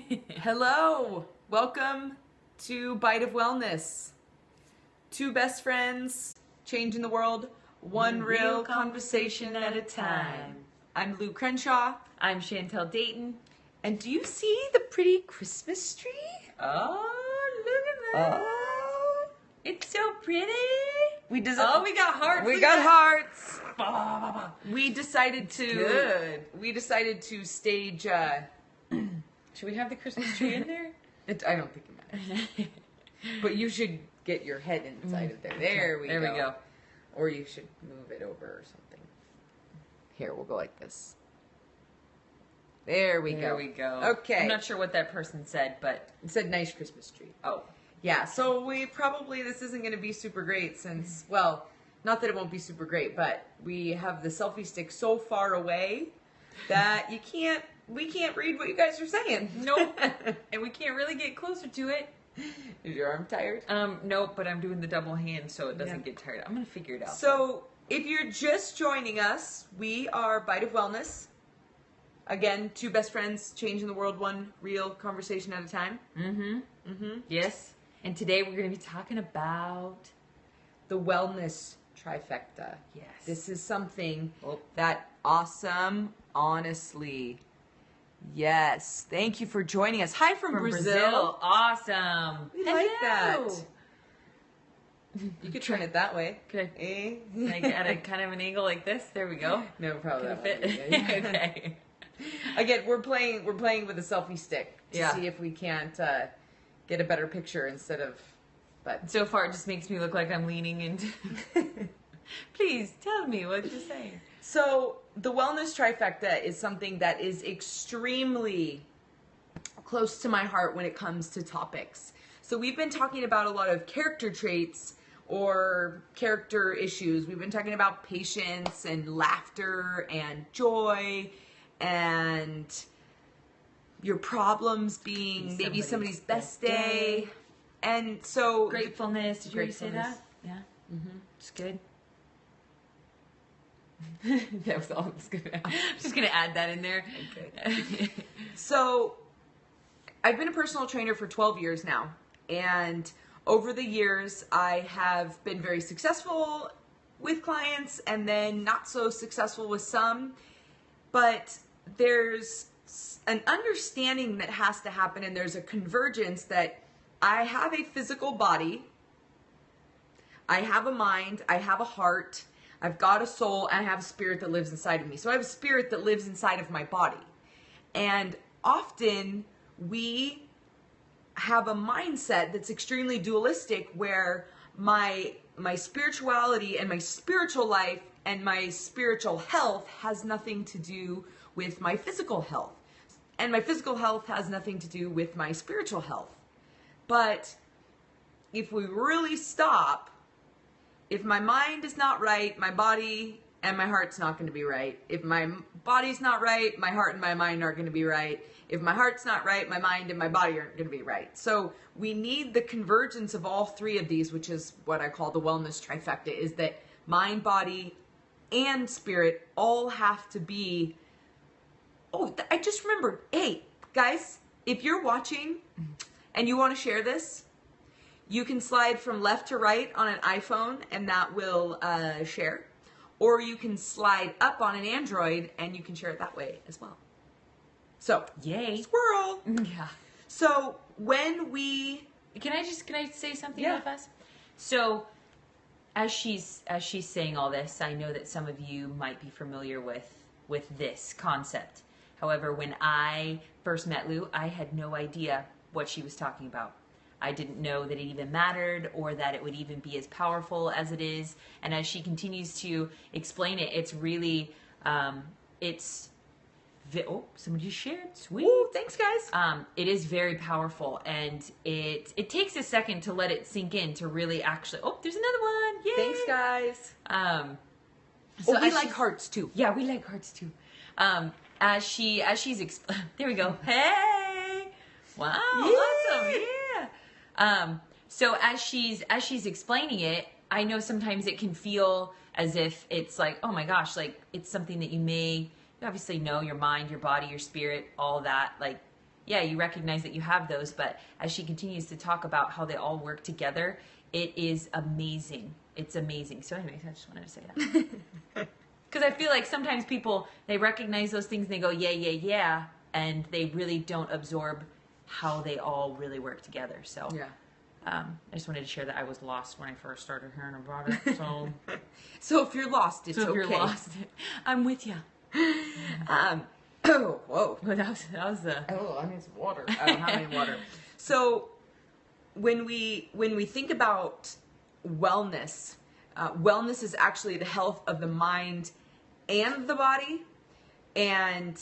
Hello, welcome to Bite of Wellness. Two best friends changing the world, one real conversation at a time. I'm Lou Crenshaw. I'm Chantel Dayton. And do you see the pretty Christmas tree? Oh, look at that. Oh, It's so pretty. we got hearts. We got hearts. Bah, bah, bah. We decided to. Good. We decided to stage. Should we have the Christmas tree in there? I don't think it matters. But you should get your head inside of there. There we go. Or you should move it over or something. Here, we'll go like this. There we go. Okay. I'm not sure what that person said, but It said nice Christmas tree. oh, Yeah, so this isn't going to be super great since, well, not that it won't be super great, but we have the selfie stick so far away that we can't read what you guys are saying. nope. And we can't really get closer to it. Is your arm tired? Nope, but I'm doing the double hand so it doesn't get tired. I'm going to figure it out. So, if you're just joining us, we are Bite of Wellness. Again, two best friends changing the world one real conversation at a time. Yes. And today we're going to be talking about The Wellness Trifecta. Yes. This is something that awesome, honestly. Yes. Thank you for joining us. Hi from Brazil. Awesome. We like that. You could turn it that way. Could Eh? Like at a kind of an angle like this. There we go. No, probably Could that it fit? way. Okay. Again, we're playing with a selfie stick to see if we can't get a better picture instead of. But So far, it just makes me look like I'm leaning into. Please tell me what you're saying. So the Wellness Trifecta is something that is extremely close to my heart when it comes to topics. So we've been talking about a lot of character traits or character issues. We've been talking about patience and laughter and joy and your problems being maybe somebody's best day. And so Gratefulness. Did you already say that? Gratefulness. Yeah. It's good. That was all I was gonna. I'm just gonna add that in there. Okay. So I've been a personal trainer for 12 years now, and over the years I have been very successful with clients and then not so successful with some, but there's an understanding that has to happen, and there's a convergence that I have a physical body, I have a mind, I have a heart, I've got a soul, and I have a spirit that lives inside of me. So I have a spirit that lives inside of my body. And often we have a mindset that's extremely dualistic where my spirituality and my spiritual life and my spiritual health has nothing to do with my physical health. And my physical health has nothing to do with my spiritual health. But if we really stop, if my mind is not right, my body and my heart's not going to be right. If my body's not right, my heart and my mind aren't going to be right. If my heart's not right, my mind and my body aren't going to be right. So we need the convergence of all three of these, which is what I call the wellness trifecta, is that mind, body, and spirit all have to be. Oh, I just remembered. Hey, guys, if you're watching and you want to share this, you can slide from left to right on an iPhone and that will share. Or you can slide up on an Android and you can share it that way as well. So, Yay. Squirrel. Yeah. So, when we... Can I say something real fast? So, as she's saying all this, I know that some of you might be familiar with this concept. However, when I first met Lou, I had no idea what she was talking about. I didn't know that it even mattered or that it would even be as powerful as it is. And as she continues to explain it, it's really, somebody just shared. Sweet. Ooh, thanks, guys. It is very powerful, and it takes a second to let it sink in to really actually. Oh, there's another one. Yay! Thanks, guys. So we like hearts too. Yeah, we like hearts too. As she's there we go. Hey, wow, awesome, yeah. So as she's explaining it, I know sometimes it can feel as if it's like, oh my gosh, like it's something that you obviously know, your mind, your body, your spirit, all that, like yeah, you recognize that you have those, but as she continues to talk about how they all work together, it is amazing. It's amazing. So anyways, I just wanted to say that. Because I feel like sometimes people, they recognize those things and they go, yeah, yeah, yeah, and they really don't absorb how they all really work together. So Yeah. I just wanted to share that I was lost when I first started hearing about it. So, So if you're lost, it's so if okay. you're lost, I'm with you. Oh, whoa. But that was the... Oh, I need some water. I don't have any water. So when we think about wellness, wellness is actually the health of the mind and the body. And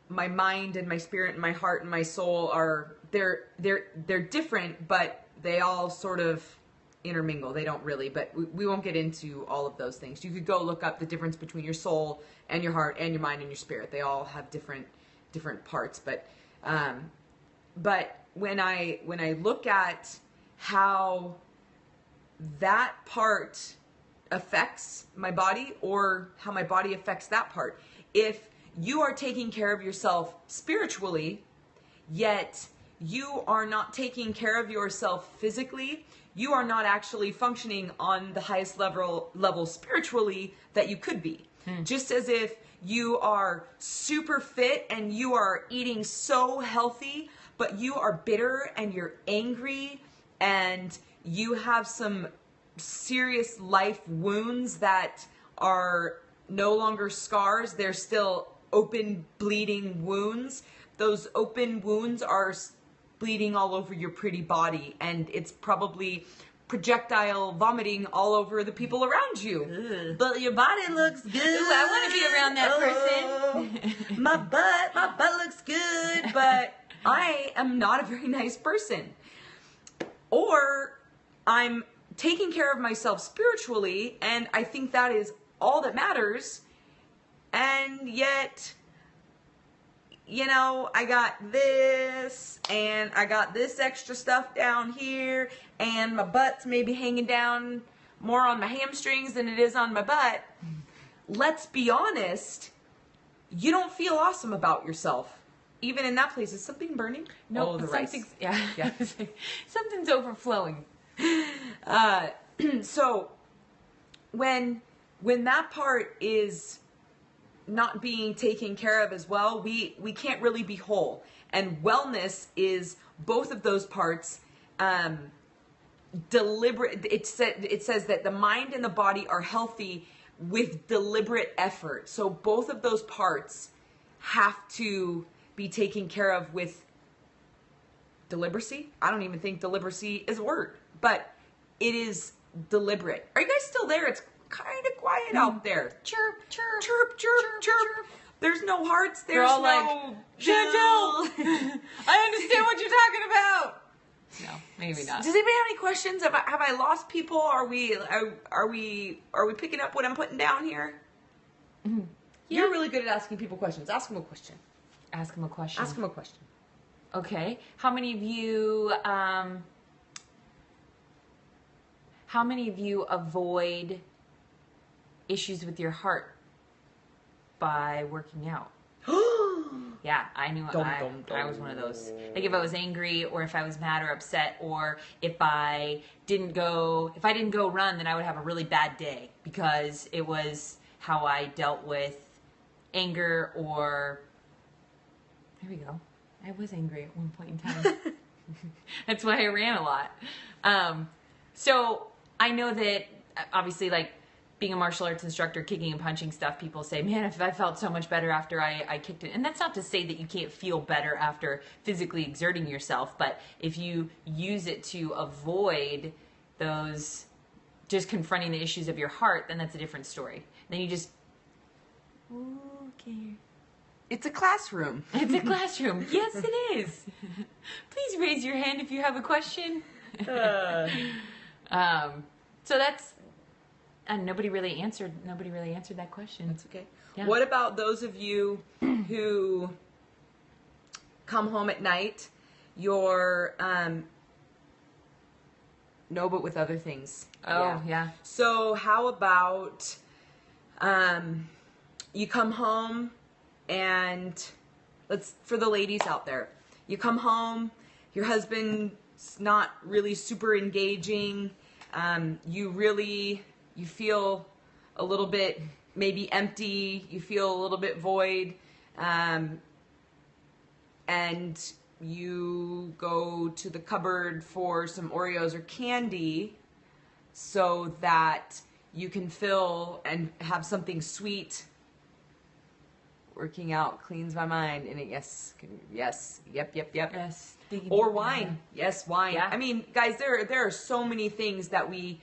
my mind and my spirit and my heart and my soul are they're different, but they all sort of intermingle. They don't really, but we won't get into all of those things. You could go look up the difference between your soul and your heart and your mind and your spirit. They all have different parts, but when I look at how that part affects my body or how my body affects that part, if you are taking care of yourself spiritually, yet you are not taking care of yourself physically, you are not actually functioning on the highest level spiritually that you could be. Just as if you are super fit and you are eating so healthy, but you are bitter and you're angry and you have some serious life wounds that are no longer scars, they're still open bleeding wounds. Those open wounds are bleeding all over your pretty body, and it's probably projectile vomiting all over the people around you. Ugh. But your body looks good. Ooh, I want to be around that person. My butt looks good, but I am not a very nice person. Or I'm taking care of myself spiritually, and I think that is all that matters, and yet, you know, I got this, and I got this extra stuff down here, and my butt's maybe hanging down more on my hamstrings than it is on my butt. Let's be honest, you don't feel awesome about yourself. Even in that place. Is something burning? No, the something's, rice. yeah. Something's overflowing. So when that part is not being taken care of as well, we can't really be whole. And wellness is both of those parts. Deliberate. It says that the mind and the body are healthy with deliberate effort. So both of those parts have to be taken care of with deliberacy. I don't even think deliberacy is a word, but it is deliberate. Are you guys still there? It's kind of quiet out there. Chirp, chirp, Chirp, chirp, chirp. There's no hearts. There's all no like, Chantel, I understand what you're talking about. No, maybe not. Does anybody have any questions? Have I lost people? Are we picking up what I'm putting down here? Mm-hmm. You're really good at asking people questions. Ask them a question. Ask him a question. Ask them a question. Okay. How many of you avoid issues with your heart by working out? Yeah, I knew I was one of those. Like if I was angry or if I was mad or upset or if I didn't go run, then I would have a really bad day because it was how I dealt with anger or, there we go. I was angry at one point in time. That's why I ran a lot. So I know that obviously like being a martial arts instructor, kicking and punching stuff, people say, man, if I felt so much better after I kicked it. And that's not to say that you can't feel better after physically exerting yourself, but if you use it to avoid those, just confronting the issues of your heart, then that's a different story. Then you just, okay. It's a classroom. It's a classroom. Yes, it is. Please raise your hand if you have a question. So that's, and nobody really answered that question. That's okay. Yeah. What about those of you who come home at night? You're no, but with other things. Oh, yeah. So how about you come home and for the ladies out there, you come home, your husband's not really super engaging. You feel a little bit maybe empty. You feel a little bit void. And you go to the cupboard for some Oreos or candy so that you can fill and have something sweet. Working out cleans my mind. And yep. Yes. Or wine. Yes, wine. Yeah. I mean, guys, there are so many things that we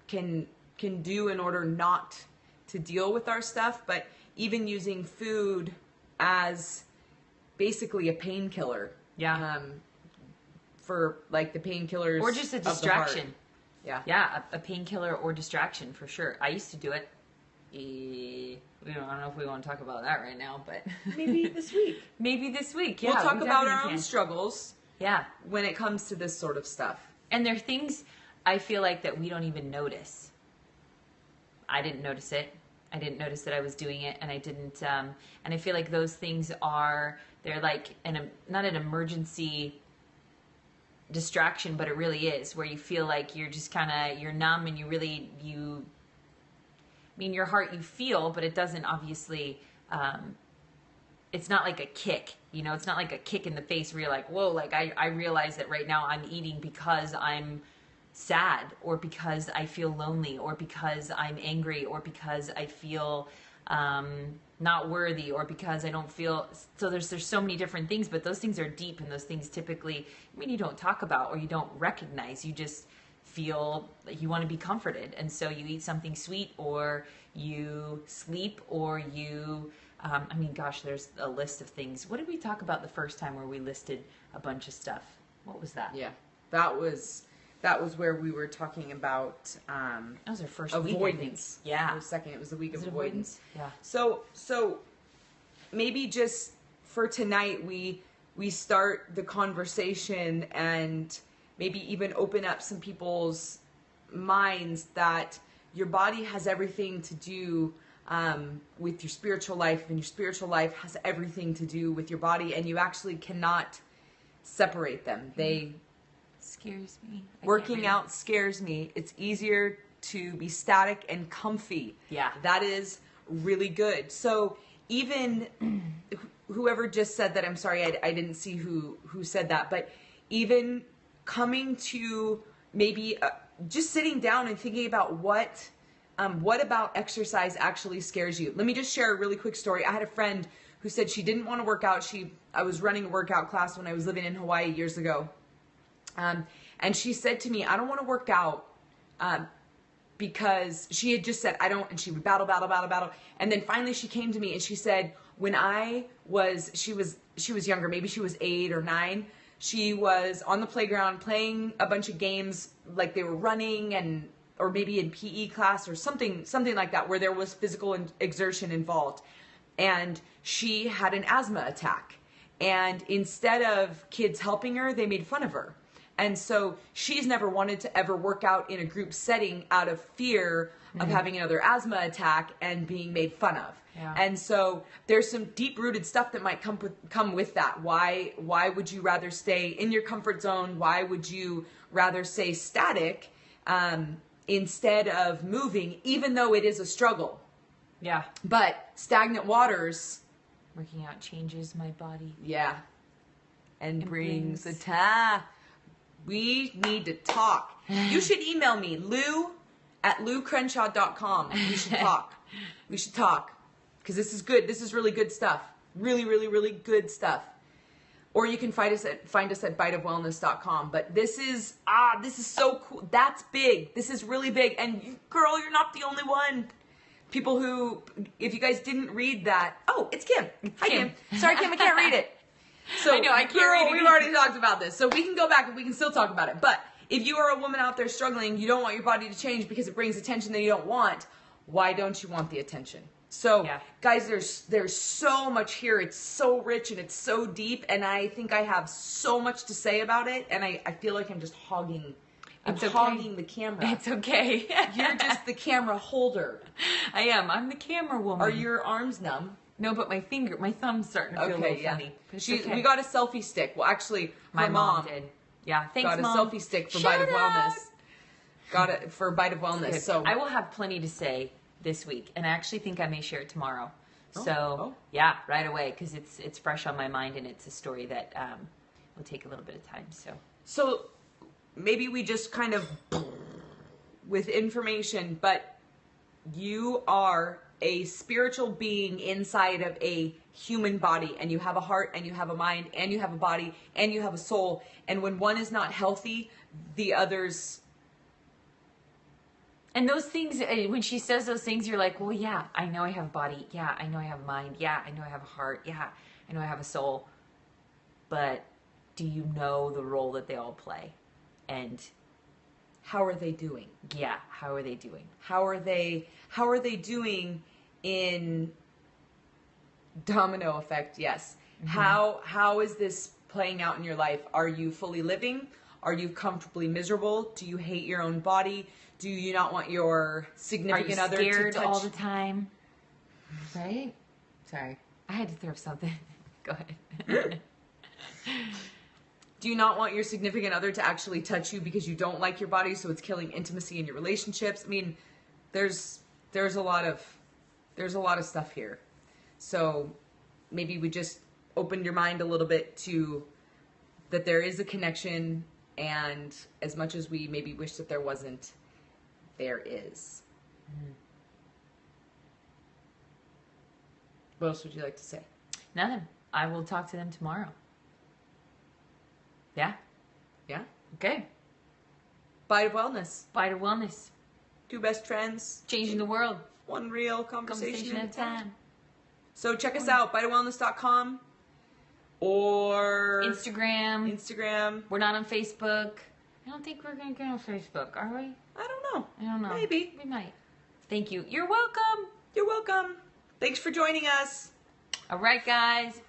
can do in order not to deal with our stuff, but even using food as basically a painkiller. Yeah. For like the painkillers. Or just a of the heart. distraction. Yeah. Yeah, a painkiller or distraction for sure. I used to do it. I don't know if we want to talk about that right now, but Maybe this week. Maybe this week. Yeah, We'll talk we about our definitely own can. struggles. Yeah. When it comes to this sort of stuff. And there are things I feel like that we don't even notice. I didn't notice it. I didn't notice that I was doing it, and I didn't. And I feel like those things they're like not an emergency distraction, but it really is, where you feel like you're just you're numb, and your heart you feel, but it doesn't obviously. It's not like a kick, it's not like a kick in the face where you're like, whoa, like I realize that right now I'm eating because I'm sad, or because I feel lonely, or because I'm angry, or because I feel not worthy, or because I don't feel. So there's so many different things, but those things are deep, and those things typically, you don't talk about or you don't recognize. You just feel like you want to be comforted, and so you eat something sweet, or you sleep, or you. Gosh, there's a list of things. What did we talk about the first time where we listed a bunch of stuff? What was that? Yeah, that was where we were talking about that was our first avoidance. Week, yeah. It was second. It was the week of avoidance. Yeah. So maybe just for tonight we start the conversation and maybe even open up some people's minds that your body has everything to do with your spiritual life, and your spiritual life has everything to do with your body, and you actually cannot separate them. They scares me. Working out scares me. It's easier to be static and comfy. Yeah. That is really good. So even whoever just said that, I'm sorry, I didn't see who said that, but even coming to maybe just sitting down and thinking about what about exercise actually scares you. Let me just share a really quick story. I had a friend who said she didn't want to work out. I was running a workout class when I was living in Hawaii years ago. And she said to me, I don't want to work out, because she had just said, I don't, and she would battle. And then finally she came to me and she said, when she was younger, maybe she was 8 or 9. She was on the playground playing a bunch of games, like they were running or maybe in PE class or something like that, where there was physical exertion involved. And she had an asthma attack. And instead of kids helping her, they made fun of her. And so she's never wanted to ever work out in a group setting out of fear of having another asthma attack and being made fun of. Yeah. And so there's some deep-rooted stuff that might come with that. Why would you rather stay in your comfort zone? Why would you rather stay static instead of moving, even though it is a struggle? Yeah. But stagnant waters... Working out changes my body. Yeah. And brings a time. We need to talk. You should email me, lou@loucrenshaw.com. We should talk. We should talk. Because this is good. This is really good stuff. Really, really, really good stuff. Or you can find us at biteofwellness.com. But this is so cool. That's big. This is really big. And girl, you're not the only one. People who, if you guys didn't read that, oh, it's Kim. Hi, Kim. Sorry, Kim, I can't read it. So, I know, I can't read it. We've already talked about this, so we can go back and we can still talk about it. But if you are a woman out there struggling, you don't want your body to change because it brings attention that you don't want, why don't you want the attention? So, guys, there's so much here. It's so rich and it's so deep, and I think I have so much to say about it, and I feel like I'm just hogging the camera. It's okay. You're just the camera holder. I am. I'm the camera woman. Are your arms numb? No, but my thumb's starting to feel a little funny. We got a selfie stick. Well, actually, my mom did. Yeah, thanks, got Mom. a selfie stick for Bite of Wellness. Got it for Bite of Wellness. So I will have plenty to say this week, and I actually think I may share it tomorrow. Yeah, right away, because it's fresh on my mind, and it's a story that will take a little bit of time. So maybe we just kind of with information, but you are a spiritual being inside of a human body, and you have a heart, and you have a mind, and you have a body, and you have a soul. And when one is not healthy, the others. And those things, when she says those things, you're like, well, yeah, I know I have a body. Yeah, I know I have a mind. Yeah, I know I have a heart. Yeah, I know I have a soul. But do you know the role that they all play? And how are they doing? Yeah, how are they doing? How are they doing in domino effect? Yes. Mm-hmm. How is this playing out in your life? Are you fully living? Are you comfortably miserable? Do you hate your own body? Do you not want your significant other to touch? Are you scared all the time? Right? Sorry. I had to throw something. Go ahead. Do you not want your significant other to actually touch you because you don't like your body, so it's killing intimacy in your relationships? I mean, there's a lot of stuff here. So maybe we just opened your mind a little bit to that there is a connection, and as much as we maybe wish that there wasn't, there is. Mm-hmm. What else would you like to say? Nothing. I will talk to them tomorrow. Yeah? Yeah? Okay. Bite of Wellness. Bite of Wellness. Two best friends. Changing the world. One real conversation at a time. So check us out, biteofwellness.com or Instagram. We're not on Facebook. I don't think we're going to get on Facebook, are we? I don't know. Maybe. We might. Thank you. You're welcome. You're welcome. Thanks for joining us. All right, guys.